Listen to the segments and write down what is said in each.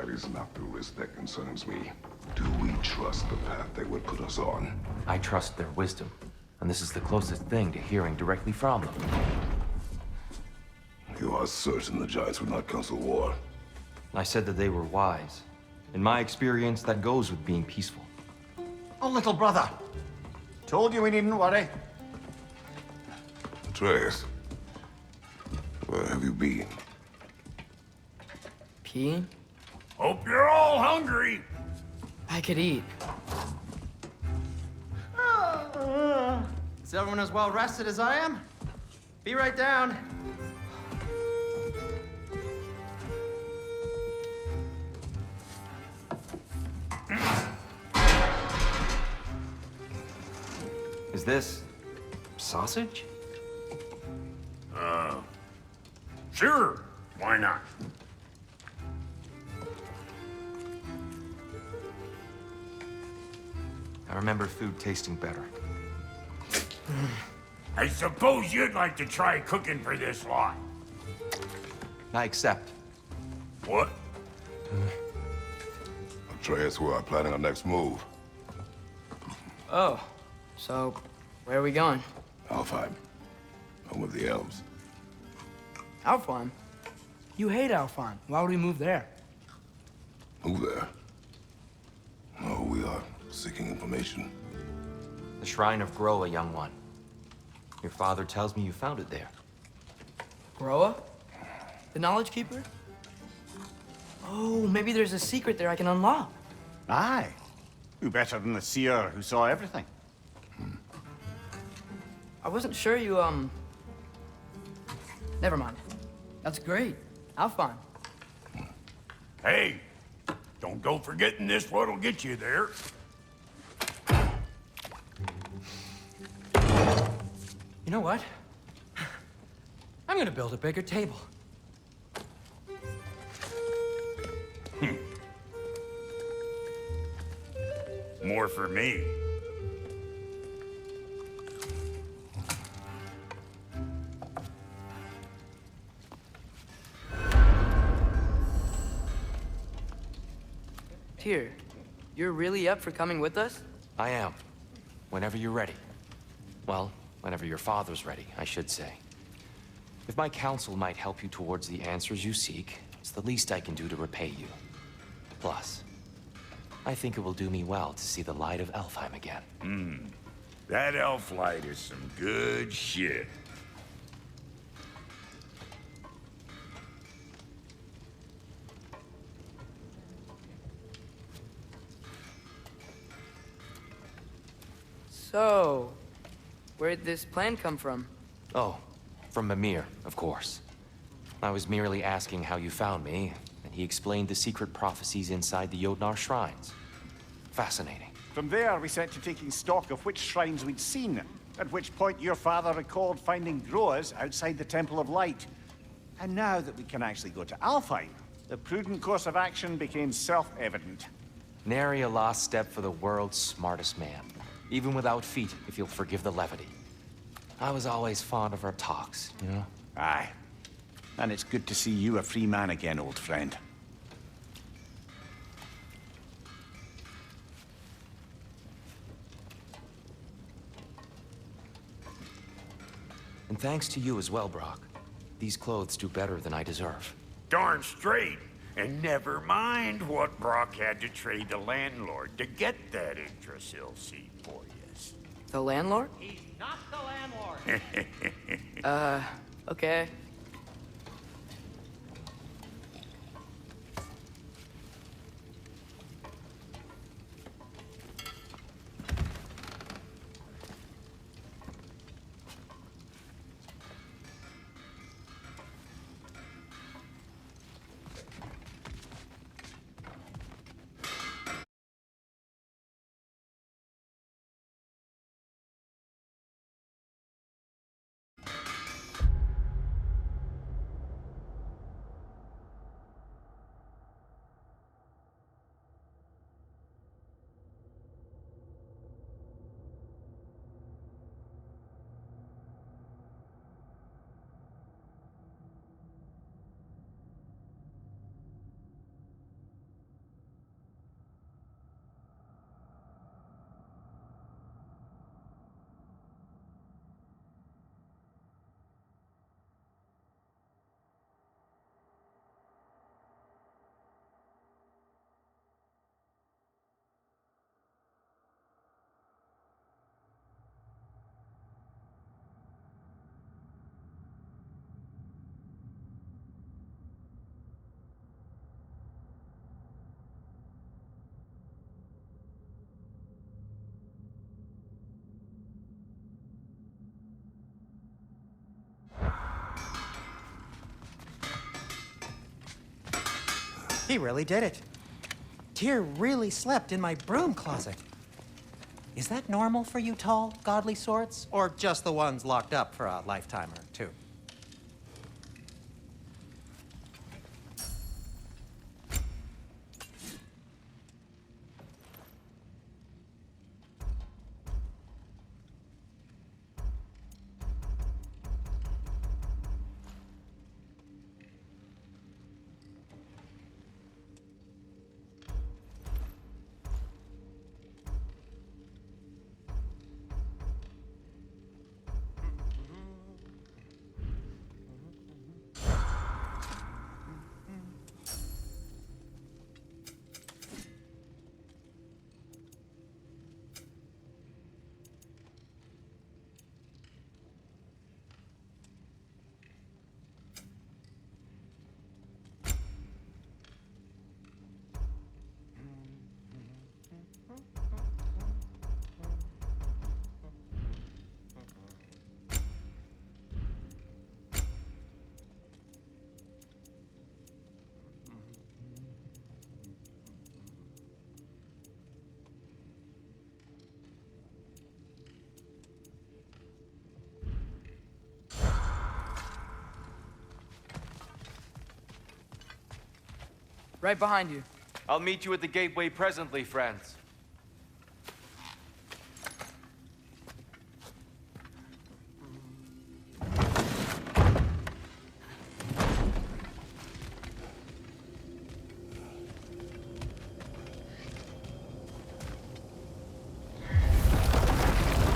That is not the risk that concerns me. Do we trust the path they would put us on? I trust their wisdom, and this is the closest thing to hearing directly from them. You are certain the Giants would not counsel war? I said that they were wise. In my experience, that goes with being peaceful. Oh, little brother. Told you we needn't worry. Atreus, where have you been? Peeing? Hope you're all hungry. I could eat. Is everyone as well rested as I am? Be right down. Is this sausage? Sure, why not? I remember food tasting better. I suppose you'd like to try cooking for this lot. I accept. What? Atreus, we are planning our next move. Oh, so where are we going? Alfheim, home of the elves. Alfheim? You hate Alfheim. Why would we move there? Move there? No, we are seeking information. The Shrine of Groa, young one. Your father tells me you found it there. Groa? The Knowledge Keeper? Oh, maybe there's a secret there I can unlock. Aye. Who better than the seer who saw everything? I wasn't sure you, Never mind. That's great. Alfheim. Hey, don't go forgetting this what'll get you there. You know what? I'm gonna build a bigger table. More for me. Tyr, you're really up for coming with us? I am. Whenever you're ready. Well, whenever your father's ready, I should say. If my counsel might help you towards the answers you seek, it's the least I can do to repay you. Plus, I think it will do me well to see the light of Alfheim again. That elf light is some good shit. So, where'd this plan come from? Oh, from Mimir, of course. I was merely asking how you found me, and he explained the secret prophecies inside the Jotnar shrines. Fascinating. From there, we set to taking stock of which shrines we'd seen, at which point your father recalled finding Groas outside the Temple of Light. And now that we can actually go to Alfheim, the prudent course of action became self-evident. Nary a lost step for the world's smartest man. Even without feet, if you'll forgive the levity. I was always fond of our talks, you know? Aye. And it's good to see you a free man again, old friend. And thanks to you as well, Brock. These clothes do better than I deserve. Darn straight. And never mind what Brock had to trade the landlord to get that Yggdrasil seed for you. The landlord? He's not the landlord. Okay. He really did it. Tyr really slept in my broom closet. Is that normal for you tall, godly sorts? Or just the ones locked up for a lifetime or two? Right behind you. I'll meet you at the gateway presently, friends.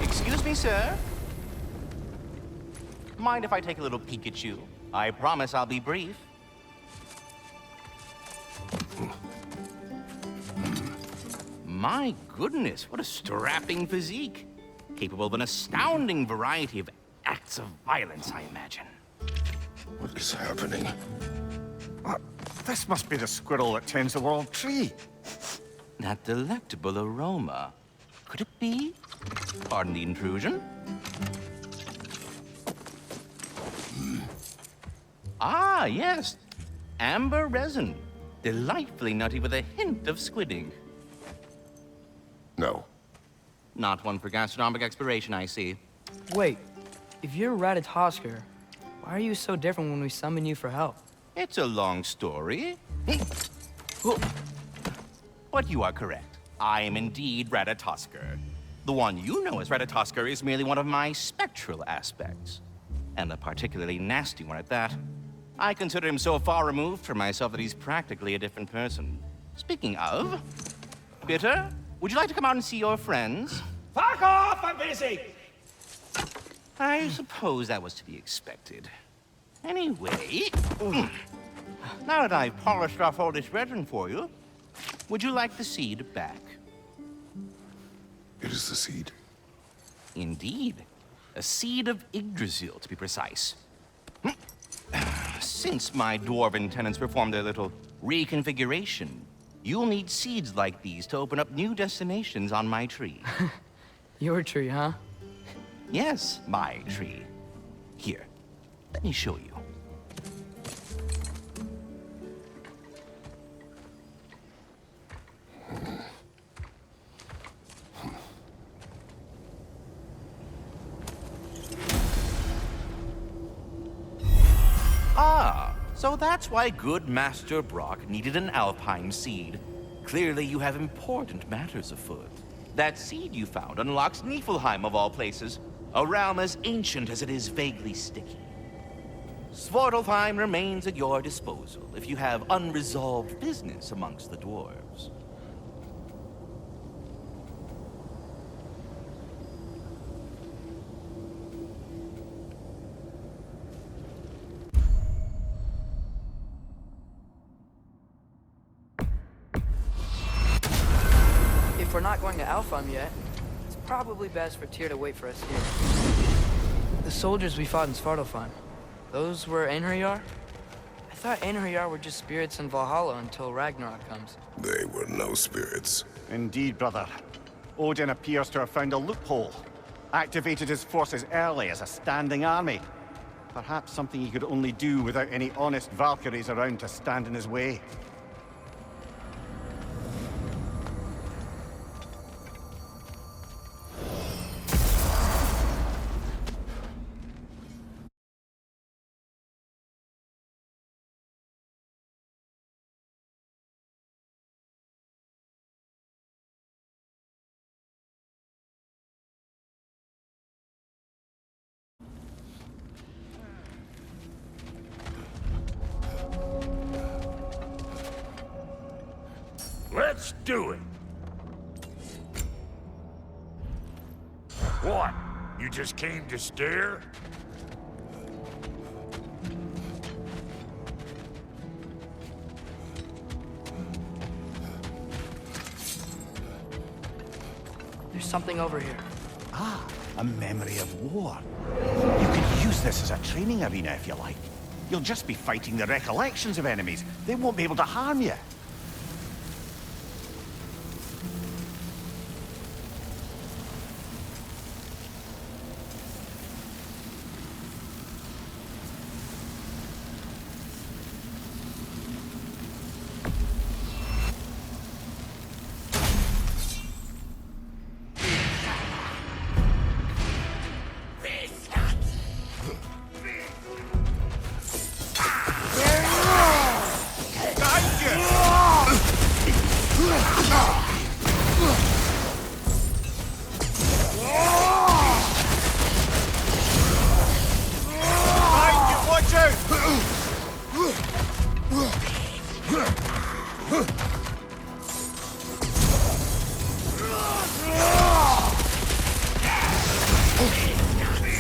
Excuse me, sir. Mind if I take a little peek at you? I promise I'll be brief. My goodness, what a strapping physique. Capable of an astounding variety of acts of violence, I imagine. What is happening? This must be the squirrel that tends the world tree. That delectable aroma. Could it be? Pardon the intrusion. Ah, yes. Amber resin. Delightfully nutty with a hint of squid ink. No. Not one for gastronomic exploration, I see. Wait, if you're Ratatosker, why are you so different when we summon you for help? It's a long story. But you are correct. I am indeed Ratatosker. The one you know as Ratatosker is merely one of my spectral aspects. And a particularly nasty one at that. I consider him so far removed from myself that he's practically a different person. Speaking of, Bitter, would you like to come out and see your friends? Fuck off! I'm busy! I suppose that was to be expected. Anyway, now that I've polished off all this resin for you, would you like the seed back? It is the seed. Indeed. A seed of Yggdrasil, to be precise. Since my dwarven tenants performed their little reconfiguration, you'll need seeds like these to open up new destinations on my tree. Your tree, huh? Yes, my tree. Here, let me show you. Ah, so that's why good Master Brock needed an alpine seed. Clearly you have important matters afoot. That seed you found unlocks Niflheim of all places, a realm as ancient as it is vaguely sticky. Svartalfheim remains at your disposal if you have unresolved business amongst the dwarves. If we're not going to Alfheim yet, it's probably best for Tyr to wait for us here. The soldiers we fought in Svartalfheim, those were Einherjar? I thought Einherjar were just spirits in Valhalla until Ragnarok comes. They were no spirits. Indeed, brother. Odin appears to have found a loophole. Activated his forces early as a standing army. Perhaps something he could only do without any honest Valkyries around to stand in his way. Let's do it. What? You just came to stare? There's something over here. Ah, a memory of war. You could use this as a training arena if you like. You'll just be fighting the recollections of enemies. They won't be able to harm you.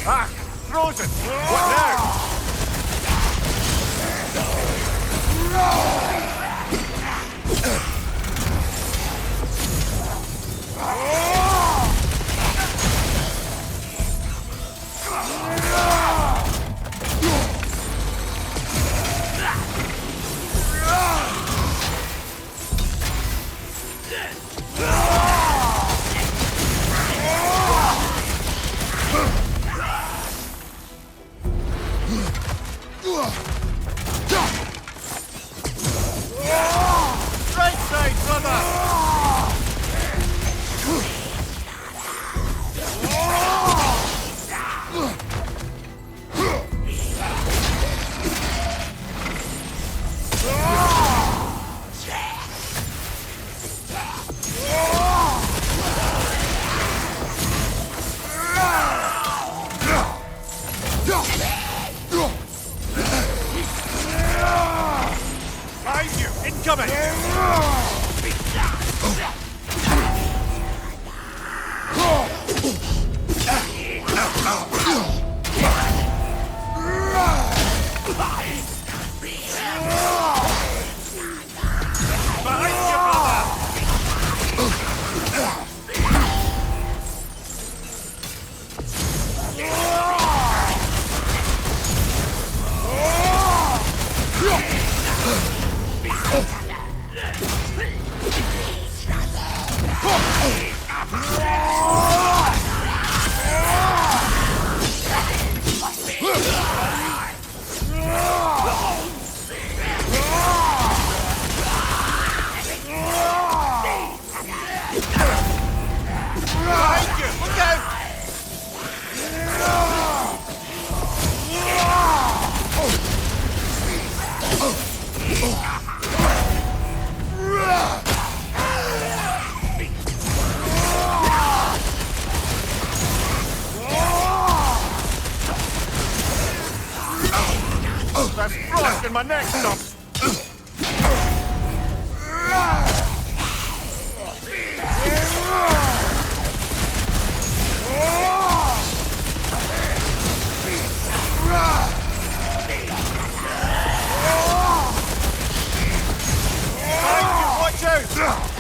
Ah! Frozen! What now? Right side, brother! Behind you! Incoming! Behind you, brother! Behind you! Look out! That's frost in my neck stump! Watch out!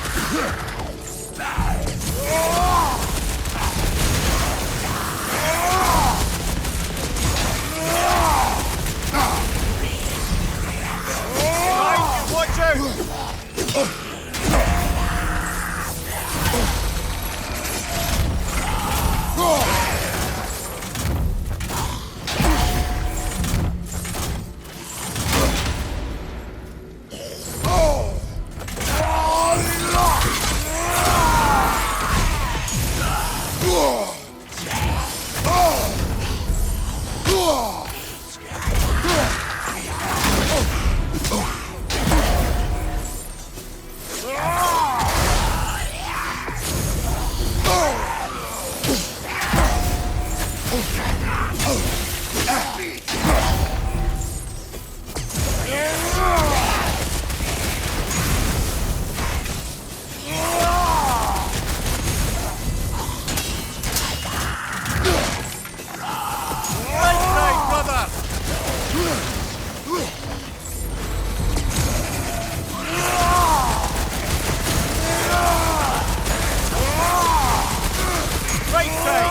Right side!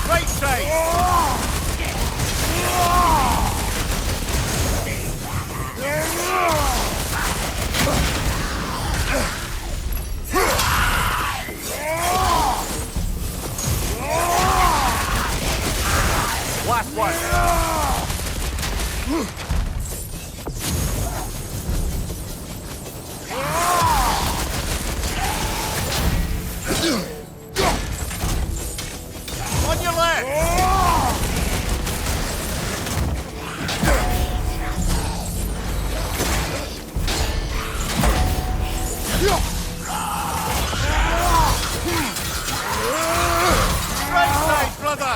Right side! Last one! On your left! Right side, brother!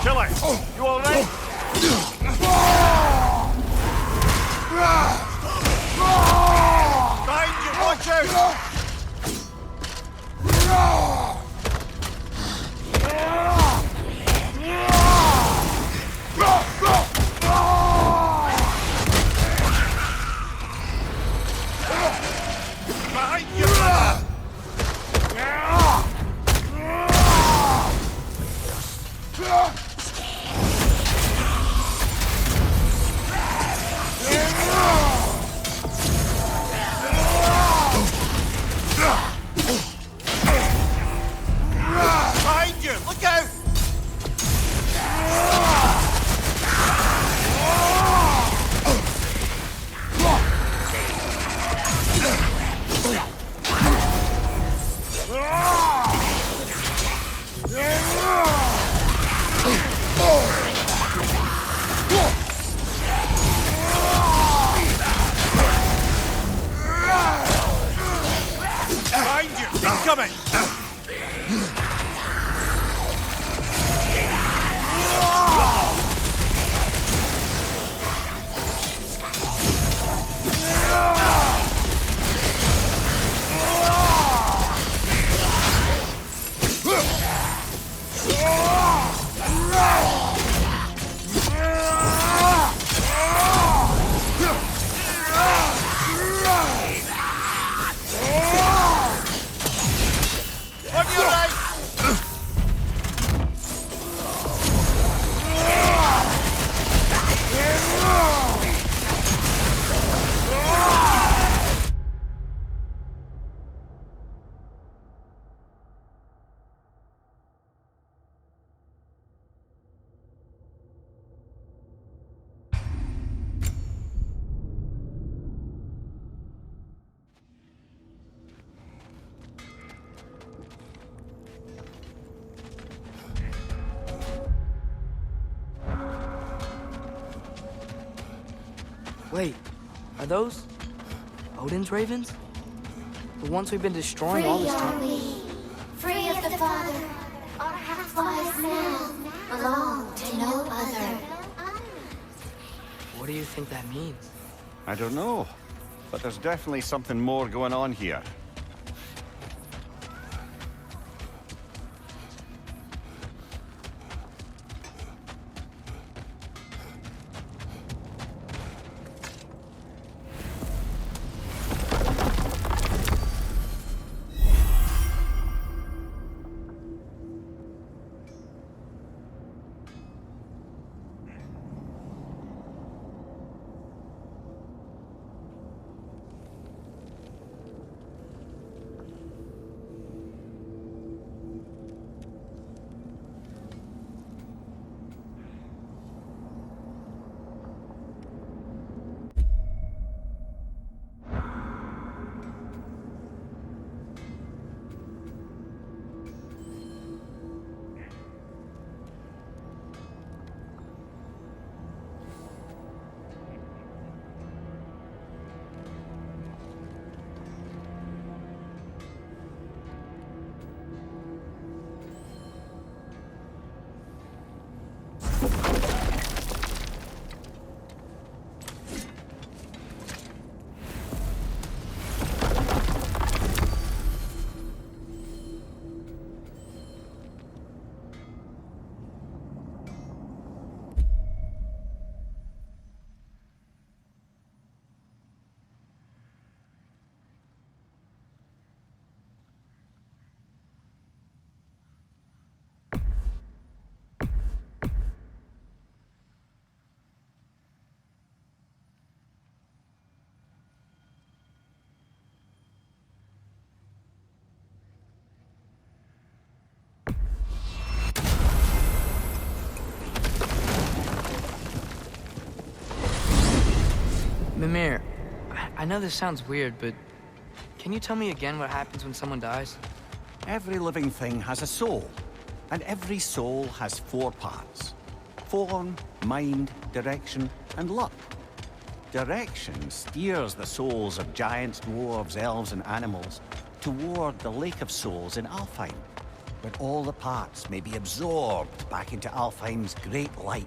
Killer, you all right? Behind you, watch out! Behind you, brother! Behind you! Look out! Behind you! Incoming! On your right! Wait, are those Odin's ravens? The ones we've been destroying all this time? Free of the Father, our half-lives now belong to no other. What do you think that means? I don't know, but there's definitely something more going on here. Mimir, I know this sounds weird, but can you tell me again what happens when someone dies? Every living thing has a soul, and every soul has 4 parts. Form, mind, direction, and luck. Direction steers the souls of giants, dwarves, elves, and animals toward the Lake of Souls in Alfheim, where all the parts may be absorbed back into Alfheim's great light.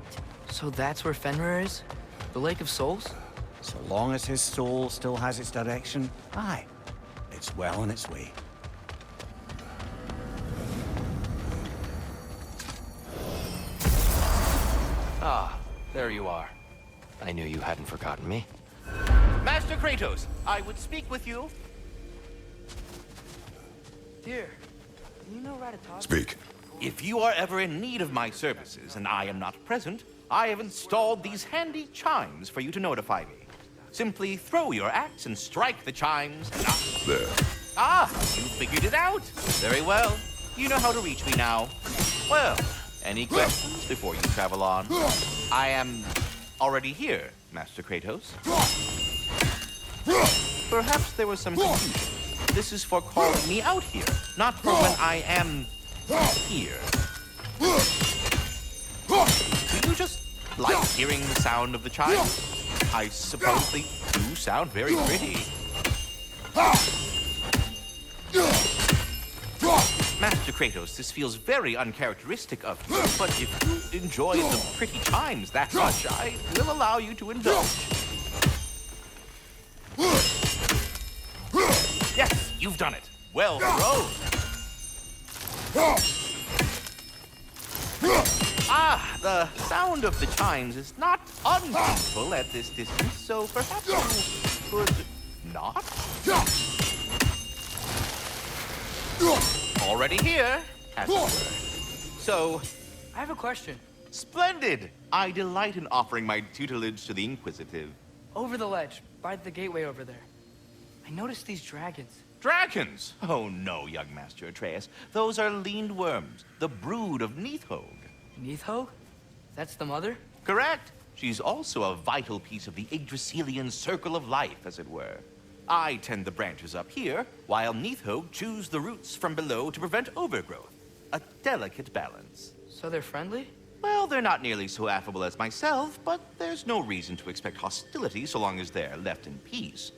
So that's where Fenrir is? The Lake of Souls? So long as his soul still has its direction, aye, it's well on its way. Ah, there you are. I knew you hadn't forgotten me. Master Kratos, I would speak with you. Dear, do you know Ratatouille? Speak. If you are ever in need of my services and I am not present, I have installed these handy chimes for you to notify me. Simply throw your axe and strike the chimes. There. Ah, you figured it out. Very well. You know how to reach me now. Well, any questions before you travel on? I am already here, Master Kratos. Perhaps there was some confusion. This is for calling me out here, not for when I am here. Do you just like hearing the sound of the chimes? I suppose they do sound very pretty. Master Kratos, this feels very uncharacteristic of you, but if you enjoy the pretty chimes that much, I will allow you to indulge. Yes, you've done it. Well thrown. Ah, the sound of the chimes is not unpeaceful at this distance, so perhaps you could not? Already here, as it were. So, I have a question. splendid! I delight in offering my tutelage to the inquisitive. Over the ledge, by the gateway over there. I noticed these dragons. Dragons! Oh no, young Master Atreus. Those are leaned worms, the brood of Nidhogg. Nidhogg? That's the mother? Correct. She's also a vital piece of the Yggdrasilian circle of life, as it were. I tend the branches up here, while Nidhogg chews the roots from below to prevent overgrowth. A delicate balance. So they're friendly? Well, they're not nearly so affable as myself, but there's no reason to expect hostility so long as they're left in peace.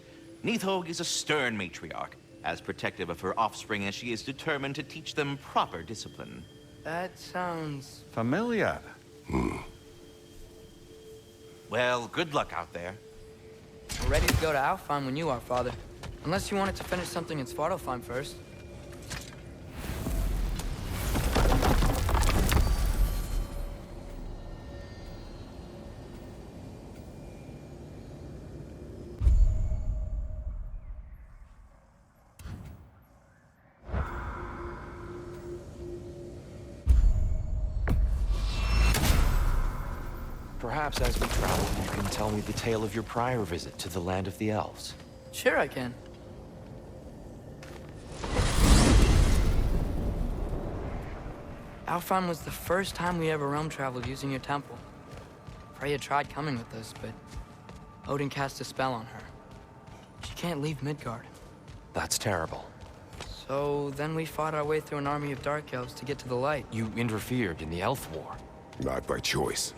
Nidhogg is a stern matriarch, as protective of her offspring as she is determined to teach them proper discipline. That sounds... Familiar. Well, good luck out there. We're ready to go to Alfheim when you are, Father. Unless you wanted to finish something in Svartalfheim first. Perhaps as we travel, you can tell me the tale of your prior visit to the land of the elves. Sure I can. Alfheim was the first time we ever realm traveled using your temple. Freya tried coming with us, but Odin cast a spell on her. She can't leave Midgard. That's terrible. So then we fought our way through an army of dark elves to get to the light. You interfered in the Elf War. Not by choice.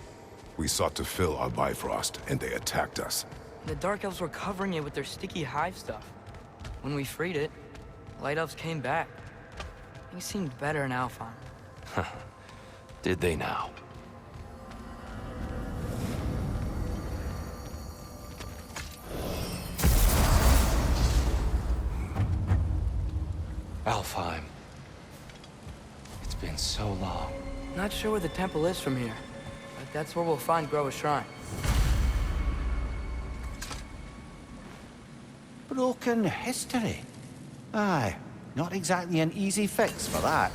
We sought to fill our Bifrost, and they attacked us. The dark elves were covering it with their sticky hive stuff. When we freed it, light elves came back. Things seemed better in Alfheim. Did they now? Alfheim. It's been so long. Not sure where the temple is from here, but that's where we'll find Groa's shrine. Broken history. Aye, not exactly an easy fix for that.